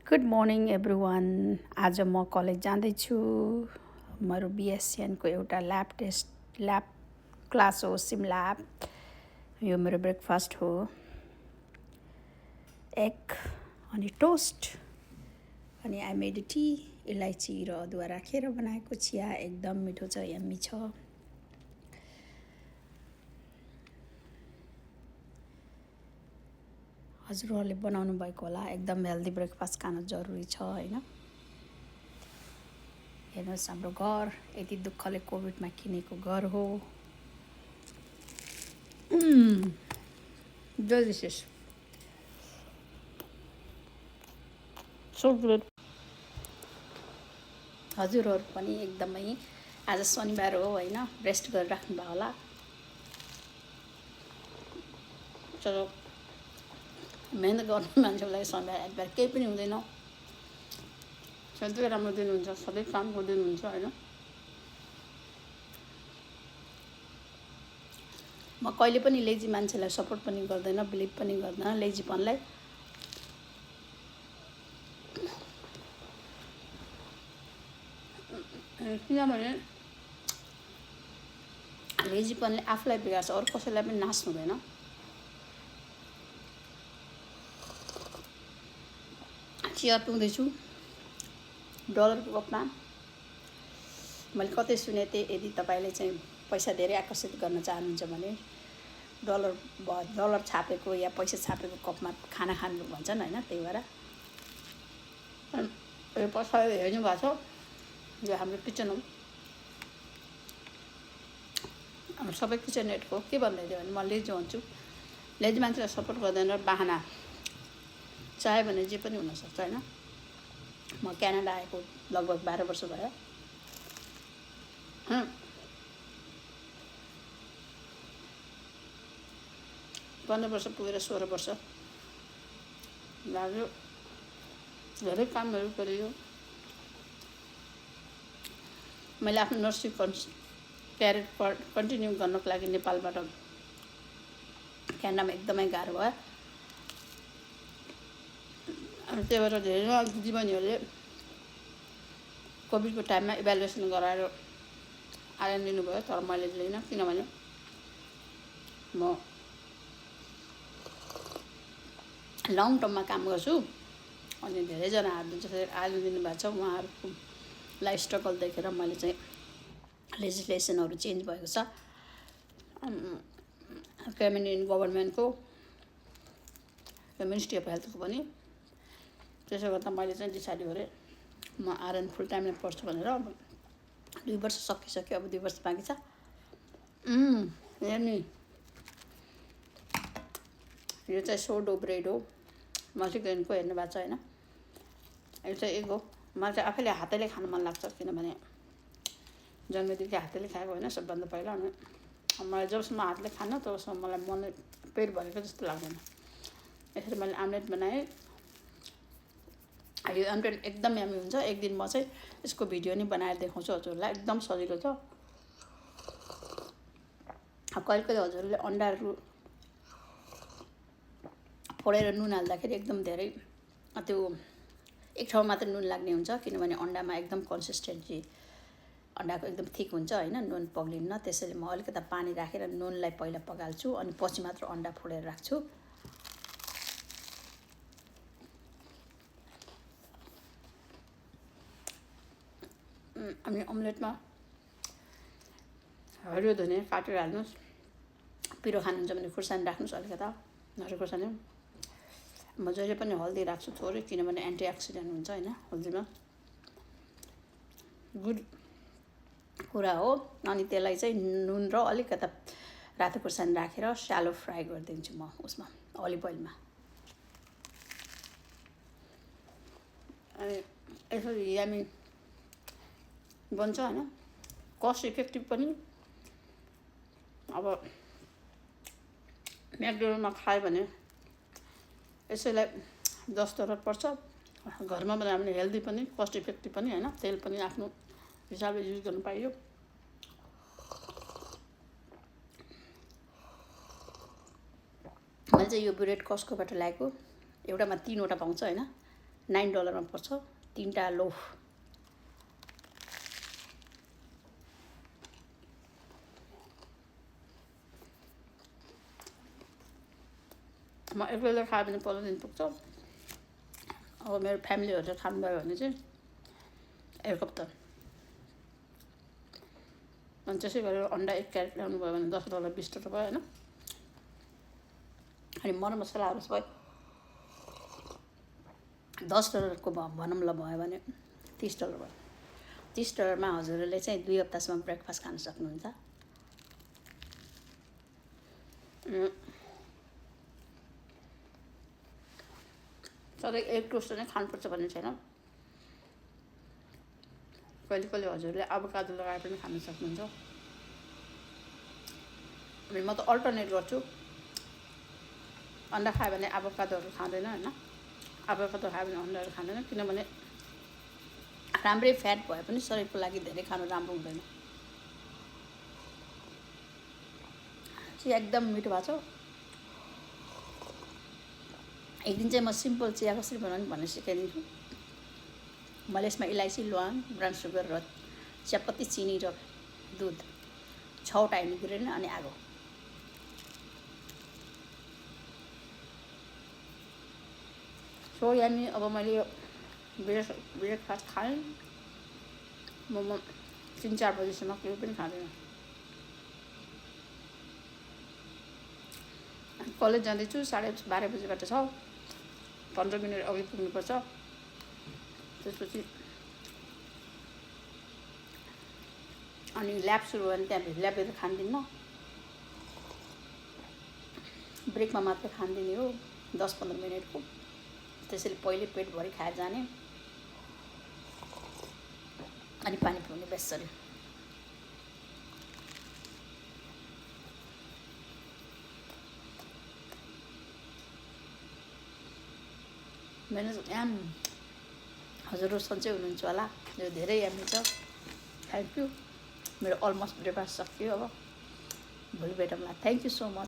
Good morning everyone. आज म college जाँदैछु। मेरो बिएससिएनको एउटा ल्याब क्लास हो, सिम ल्याब। यो मेरो ब्रेकफास्ट हो, एग अनि टोस्ट अनि आई मेड टी। इलायची र अदुवा राखेर बनाएको चिया एकदम मिठो छ, यम्मी छ। हजुरहरूले बनाउनु भएको होला। एकदम हेल्दी ब्रेकफास्ट खानु जरुरी छ हैन। हेर्नुहोस्, हाम्रो घर यति दुःखले कोभिडमा किनेको घर हो। Delicious, so good. हजुरहरू पनि एकदमै, आज शनिबार हो हैन, रेस्ट गरिराख्नु भयो होला। चलो, मेहनत गर्नु मान्छेलाई शनिबार आइतबार केही पनि हुँदैन। सधैँ राम्रो दिन हुन्छ, सधैँ कामको दिन हुन्छ हैन। म कहिले पनि लेजी मान्छेलाई सपोर्ट पनि गर्दैन, बिलिभ पनि गर्दैन लेजीपनलाई। किनभने लेजीपनले आफूलाई बिगार्छ, अरू कसैलाई पनि नाश हुँदैन। चिया पिउँदैछु डलरको कपमा। मैले कतै सुनेको थिएँ, यदि तपाईँले चाहिँ पैसा धेरै आकर्षित गर्न चाहनुहुन्छ भने डलर छापेको या पैसा छापेको कपमा खाना खानु भन्छन् हैन। त्यही भएर यो पछाडि हेर्नु भएको छ, यो हाम्रो किचन हो। हाम्रो सबै किचनहरूको के भन्दै थियो भने म लेजी भन्छु। लेजी मान्छेलाई सपोर्ट गर्दैन, बाहना चाह्यो भने जे पनि हुनसक्छ हैन। म क्यानाडा आएको लगभग 12 वर्ष भयो। 15 वर्ष पुगेर 16 वर्ष लाग्यो। धेरै कामहरू गरियो। मैले आफ्नो नर्सिङ क्यारियर कन्टिन्यू गर्नको लागि नेपालबाट क्यानाडामा एकदमै गाह्रो भयो। अनि त्यही भएर धेरै दिदीबहिनीहरूले कोभिडको टाइममा इभ्यालुएसन गराएर आर्यन दिनुभयो, तर मैले लिइनँ। किनभने म लङ टर्ममा काम गर्छु अनि धेरैजनाहरूले जसरी आर्यन दिनुभएको छ उहाँहरूको लाइफ स्ट्रगल देखेर मैले चाहिँ लेजिस्लेसनहरू चेन्ज भएको छ क्यानाडियन गभर्मेन्टको, मिनिस्ट्री अफ हेल्थको पनि। त्यसो गर्दा मैले चाहिँ डिसाइड गरेँ म आर्यन फुल टाइममा पढ्छु भनेर। अब 2 वर्ष सकिसक्यो, अब 2 वर्ष बाँकी छ। हेर्नु, यो चाहिँ सोडो ब्रेड हो, मल्टिग्रेनको, हेर्नु भएको छ होइन। यो चाहिँ एग हो। मलाई चाहिँ आफैले हातैले खानु मन लाग्छ, किनभने जन्मेदेखि हातैले खाएको होइन सबभन्दा पहिला। अनि मलाई जबसम्म हातले खान्न तबसम्म मलाई मन पेट भरेको जस्तो लाग्दैन। यसरी मैले आम्लेट बनाएँ। यो आम्लेट एकदम यम्मी हुन्छ। एक दिन म चाहिँ यसको भिडियो नि बनाएर देखाउँछु हजुरहरूलाई, एकदम सजिलो छ। कहिले कहिले हजुरहरूले अन्डाहरू फोडेर नुन हाल्दाखेरि एकदम धेरै त्यो एक ठाउँ मात्र नुन लाग्ने हुन्छ, किनभने अन्डामा एकदम कन्सिस्टेन्सी अन्डाको एकदम थिक हुन्छ होइन, नुन पग्लिन्न। त्यसैले म अलिकति पानी राखेर नुनलाई पहिला पगाल्छु अनि पछि मात्र अन्डा फोडेर राख्छु। अनि अम्लेटमा हरियो धनियाँ काटेर हाल्नुहोस्। पिरो खानुहुन्छ भने खुर्सानी राख्नुहोस् अलिकता, हरियो खुर्सानी। म जहिले पनि हल्दी राख्छु थोरै, किनभने एन्टिअक्सिडेन्ट हुन्छ होइन हल्दीमा। गुड कुरा हो। अनि त्यसलाई चाहिँ नुन र अलिकता रातो खुर्सानी राखेर स्यालो फ्राई गरिदिन्छु म उसमा, अलिभ ओइलमा। अनि यसरी यम्मी बन्छ होइन, कस्ट इफेक्टिभ पनि। अब म्याकडोनल्डमा खायो भने यसैलाई $10 पर्छ। घरमा बनायो भने हेल्दी पनि, कस्ट इफेक्टिभ पनि होइन। तेल पनि आफ्नो हिसाबले युज गर्नु पाइयो। मैले चाहिँ यो ब्रेड कस्कोबाट ल्याएको, एउटामा 3वटा पाउँछ होइन। $9 पर्छ 3टा लोफ। म एक्लै खायो भने 15 दिन पुग्छ। अब मेरो फ्यामिलीहरू खानुभयो भने चाहिँ 1 हप्ता। अनि त्यसै गरेर अन्डा 1 क्यारेट ल्याउनु भयो भने $10 $20 भयो होइन। अनि मरमसलाहरू सबै $10 को भनौँ ल भयो भने $30 भयो। $30 मा हजुरहरूले चाहिँ 2 हप्तासम्म ब्रेकफास्ट खान सक्नुहुन्छ। सधैँ एग टोस्ट नै खानुपर्छ भन्ने छैन। कहिले कहिले हजुरले एभोकाडो लगाएर पनि खान सक्नुहुन्छ। अनि म त अल्टरनेट गर्छु। अन्डा खायो भने एभोकाडोहरू खाँदैन होइन। एभोकाडो खायो भने अन्डाहरू खाँदैन, किनभने राम्रै फ्याट भए पनि शरीरको लागि धेरै खानु राम्रो हुँदैन। चिया एकदम मिठो भएको छ। एक दिन चाहिँ म सिम्पल चिया कसरी बनाउने भन्ने सिकाइदिन्छु। मैले यसमा इलायची, ल्वाङ, ब्राउन सुगर र चियापत्ती, चिनी र दुध 6वटा इन्ग्रेडिएन्ट अनि आगो। सो यानी अब मैले ब्रेकफास्ट खाएँ। म 3-4 बजीसम्म केही पनि खाँदैन। कलेज जाँदैछु, 12:30 बजीबाट छ। 15 मिनट अघि पुग्नुपर्छ। त्यसपछि अनि ल्याब सुरु भयो भने त्यहाँ ल्याबभित्र खान्दिनँ, ब्रेकमा मात्रै खान्दिने हो 10-15 मिनटको। त्यसैले पहिले पेटभरि खाएर जाने अनि पानी पिउने बेसरी। मेरो हजुरहरू सन्चै हुनुहुन्छ होला। यो धेरै यामी छ। Thank you. मेरो अलमोस्ट ब्रेकफास्ट सकियो। अब भोलि भेटौँला। Thank you so much.